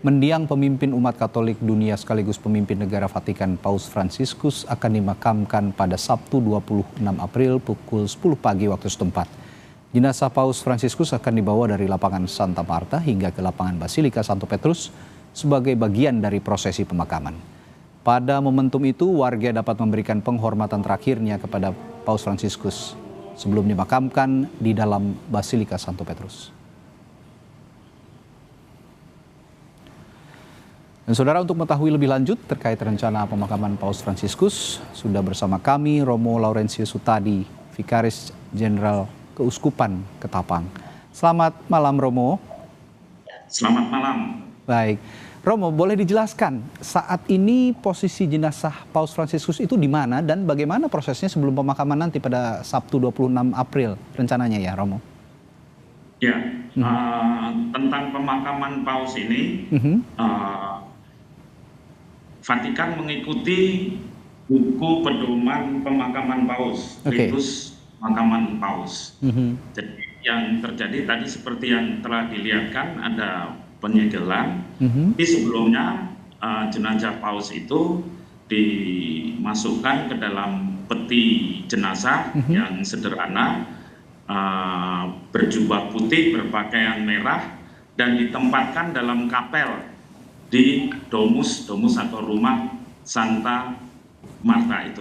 Mendiang pemimpin umat Katolik dunia sekaligus pemimpin negara Vatikan Paus Fransiskus akan dimakamkan pada Sabtu 26 April pukul 10 pagi waktu setempat. Jenazah Paus Fransiskus akan dibawa dari lapangan Santa Marta hingga ke lapangan Basilika Santo Petrus sebagai bagian dari prosesi pemakaman. Pada momentum itu, warga dapat memberikan penghormatan terakhirnya kepada Paus Fransiskus sebelum dimakamkan di dalam Basilika Santo Petrus. Dan saudara, untuk mengetahui lebih lanjut terkait rencana pemakaman Paus Fransiskus, sudah bersama kami Romo Laurensius Sutadi, Vikaris Jenderal Keuskupan Ketapang. Selamat malam, Romo. Selamat malam. Baik, Romo, boleh dijelaskan saat ini posisi jenazah Paus Fransiskus itu di mana dan bagaimana prosesnya sebelum pemakaman nanti pada Sabtu 26 April rencananya ya, Romo? Ya, tentang pemakaman Paus ini, Vatikan mengikuti buku pedoman pemakaman Paus, ritus pemakaman Paus. Jadi yang terjadi tadi seperti yang telah dilihatkan, ada penyegelan. Tapi sebelumnya jenazah Paus itu dimasukkan ke dalam peti jenazah yang sederhana, berjubah putih, berpakaian merah, dan ditempatkan dalam kapel di domus atau rumah Santa Marta itu.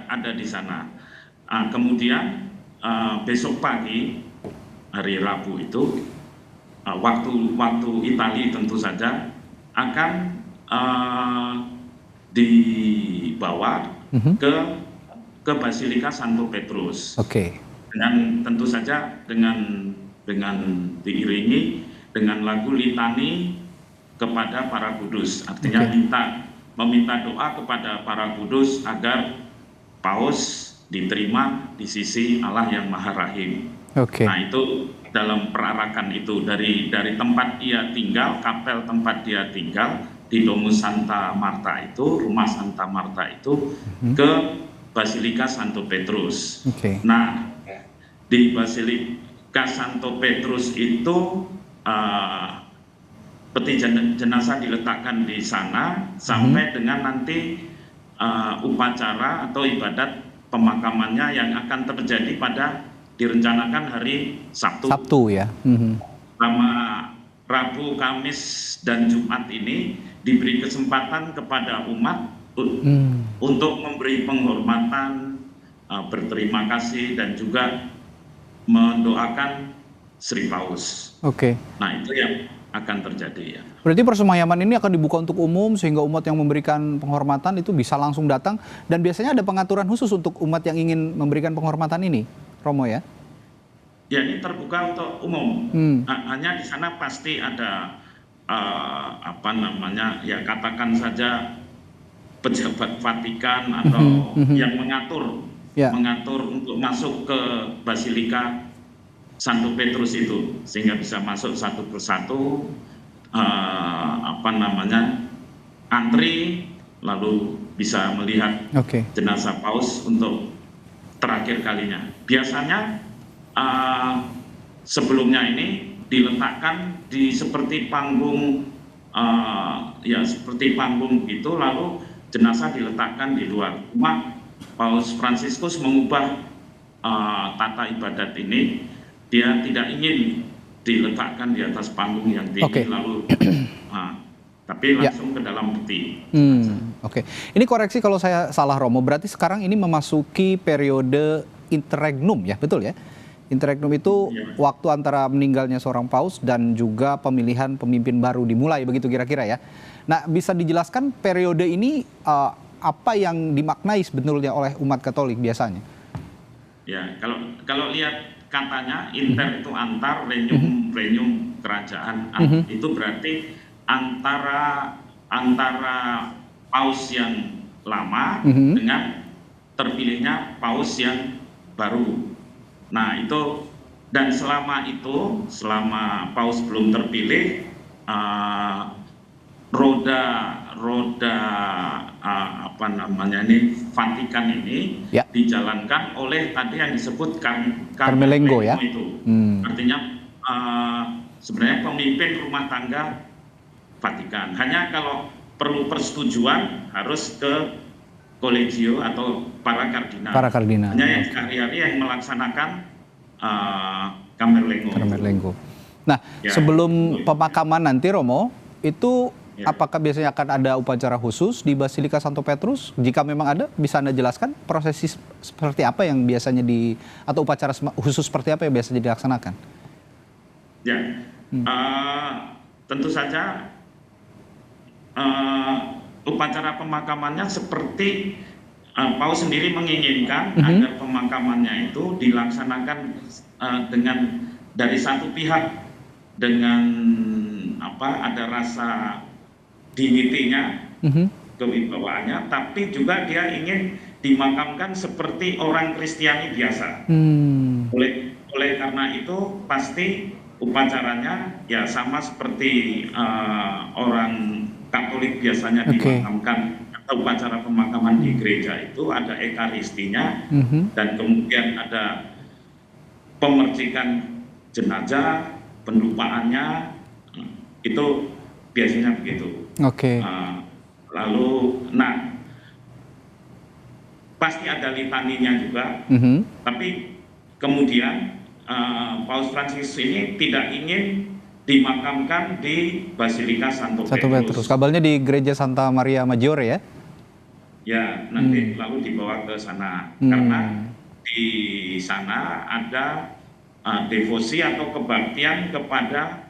Ada di sana. Kemudian besok pagi, hari Rabu itu, waktu Italia tentu saja akan dibawa ke Basilika Santo Petrus. Dengan tentu saja dengan diiringi dengan lagu litani kepada para kudus, artinya meminta doa kepada para kudus agar Paus diterima di sisi Allah yang Maha Rahim. Nah, itu dalam perarakan itu dari tempat dia tinggal, kapel tempat dia tinggal di Domus Santa Marta itu, rumah Santa Marta itu, ke Basilika Santo Petrus. Nah, di Basilika Santo Petrus itu peti jenazah diletakkan di sana sampai dengan nanti upacara atau ibadat pemakamannya yang akan terjadi pada direncanakan hari Sabtu. Ya. Selama Rabu, Kamis, dan Jumat ini diberi kesempatan kepada umat untuk memberi penghormatan, berterima kasih, dan juga mendoakan Sri Paus. Nah, itu yang akan terjadi ya. Berarti persemayaman ini akan dibuka untuk umum sehingga umat yang memberikan penghormatan itu bisa langsung datang, dan biasanya ada pengaturan khusus untuk umat yang ingin memberikan penghormatan ini, Romo ya? Ya, ini terbuka untuk umum. Hanya di sana pasti ada ya katakan saja pejabat Vatikan atau yang mengatur untuk masuk ke Basilika Santo Petrus itu, sehingga bisa masuk satu persatu, antri, lalu bisa melihat jenazah Paus untuk terakhir kalinya. Biasanya sebelumnya ini diletakkan di seperti panggung, seperti panggung gitu, lalu jenazah diletakkan di luar. Cuma Paus Fransiskus mengubah tata ibadat ini. Dia tidak ingin diletakkan di atas panggung yang tinggi lalu tapi langsung ke dalam peti. Ini koreksi kalau saya salah, Romo. Berarti sekarang ini memasuki periode interregnum ya, betul ya? Interregnum itu waktu antara meninggalnya seorang paus dan juga pemilihan pemimpin baru dimulai, begitu kira-kira ya. Nah, bisa dijelaskan periode ini apa yang dimaknai sebetulnya oleh umat Katolik biasanya? Ya, kalau lihat katanya inter itu antar, regnum kerajaan, itu berarti antara paus yang lama dengan terpilihnya paus yang baru. Nah, itu, dan selama paus belum terpilih, roda Vatikan ini dijalankan oleh tadi yang disebut Carmelenggo ya. Itu. Artinya sebenarnya pemimpin rumah tangga Vatikan. Hanya kalau perlu persetujuan harus ke kolegio atau para kardinal. Para kardinal. Hanya yang sehari-hari yang melaksanakan Camerlengo. Nah, sebelum pemakaman nanti, Romo, itu apakah biasanya akan ada upacara khusus di Basilika Santo Petrus? Jika memang ada, bisa Anda jelaskan prosesi seperti apa yang biasanya atau upacara khusus seperti apa yang biasanya dilaksanakan? Ya, tentu saja upacara pemakamannya seperti Paus sendiri menginginkan agar pemakamannya itu dilaksanakan dengan dari satu pihak dengan ada rasa dignity-nya, kewibawaannya, tapi juga dia ingin dimakamkan seperti orang Kristiani biasa. Oleh karena itu pasti upacaranya ya sama seperti orang Katolik biasanya dimakamkan. Atau upacara pemakaman di gereja itu ada ekaristinya, dan kemudian ada pemercikan jenazah, pendupaannya, itu biasanya begitu. Lalu, pasti ada litaninya juga, tapi kemudian Paus Fransiskus ini tidak ingin dimakamkan di Basilika Santo Petrus. Kabarnya di Gereja Santa Maria Maggiore ya? Ya, nanti lalu dibawa ke sana karena di sana ada devosi atau kebaktian kepada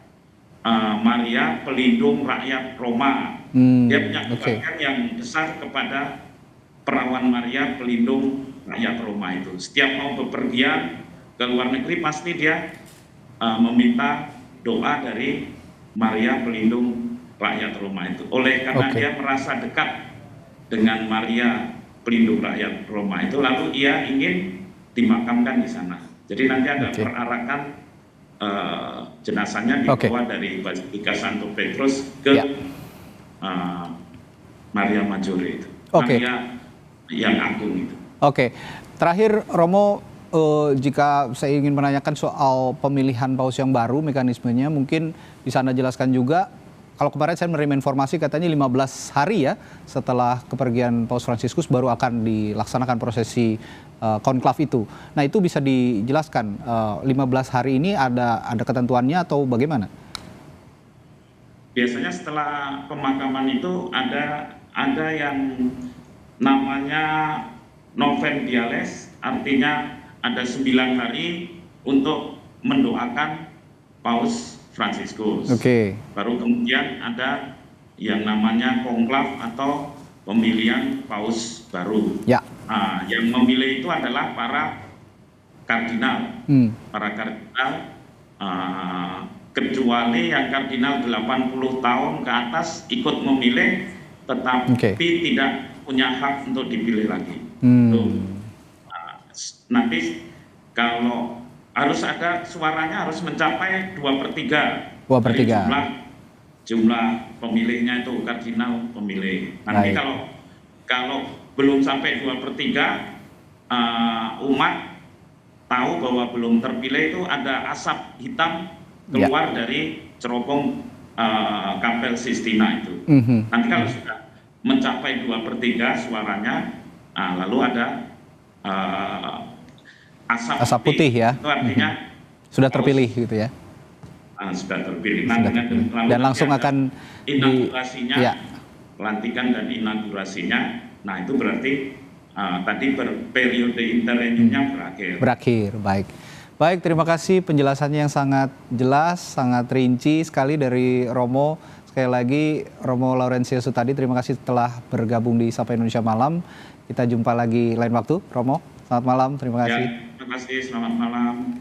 Maria Pelindung Rakyat Roma. Dia punya kebaktian yang besar kepada Perawan Maria Pelindung Rakyat Roma itu. Setiap mau bepergian ke luar negeri pasti dia meminta doa dari Maria Pelindung Rakyat Roma itu. Oleh karena dia merasa dekat dengan Maria Pelindung Rakyat Roma itu, lalu ia ingin dimakamkan di sana. Jadi nanti ada perarakan jenazahnya dibawa dari Basilika Santo Petrus ke Maria Maggiore itu. Maria yang agung itu. Terakhir Romo, jika saya ingin menanyakan soal pemilihan paus yang baru, mekanismenya mungkin bisa Anda jelaskan juga. Kalau kemarin saya menerima informasi katanya 15 hari ya setelah kepergian Paus Fransiskus baru akan dilaksanakan prosesi konklav itu. Nah, itu bisa dijelaskan 15 hari ini ada ketentuannya atau bagaimana? Biasanya setelah pemakaman itu ada yang namanya Noventiales, artinya ada 9 hari untuk mendoakan Paus Fransiskus. Baru kemudian ada yang namanya konklav atau pemilihan paus baru. Yang memilih itu adalah para kardinal. Para kardinal, kecuali yang kardinal 80 tahun ke atas ikut memilih, tetapi tidak punya hak untuk dipilih lagi. Nanti kalau harus ada suaranya harus mencapai 2/3 jumlah pemilihnya itu kardinal pemilih. Nanti kalau belum sampai 2/3 umat tahu bahwa belum terpilih itu ada asap hitam keluar dari cerobong Kapel Sistina itu. Nanti kalau sudah mencapai 2/3 suaranya, lalu ada asap putih ya. Itu artinya sudah terpilih gitu ya. Sudah terpilih. Dan langsung akan inaugurasinya, pelantikan dan inaugurasinya. Nah, itu berarti tadi periode interimnya berakhir. Baik, terima kasih penjelasannya yang sangat jelas, sangat rinci sekali dari Romo. Sekali lagi Romo Laurensius tadi, terima kasih telah bergabung di Sapa Indonesia Malam. Kita jumpa lagi lain waktu, Romo. Selamat malam, terima kasih. Terima kasih, selamat malam.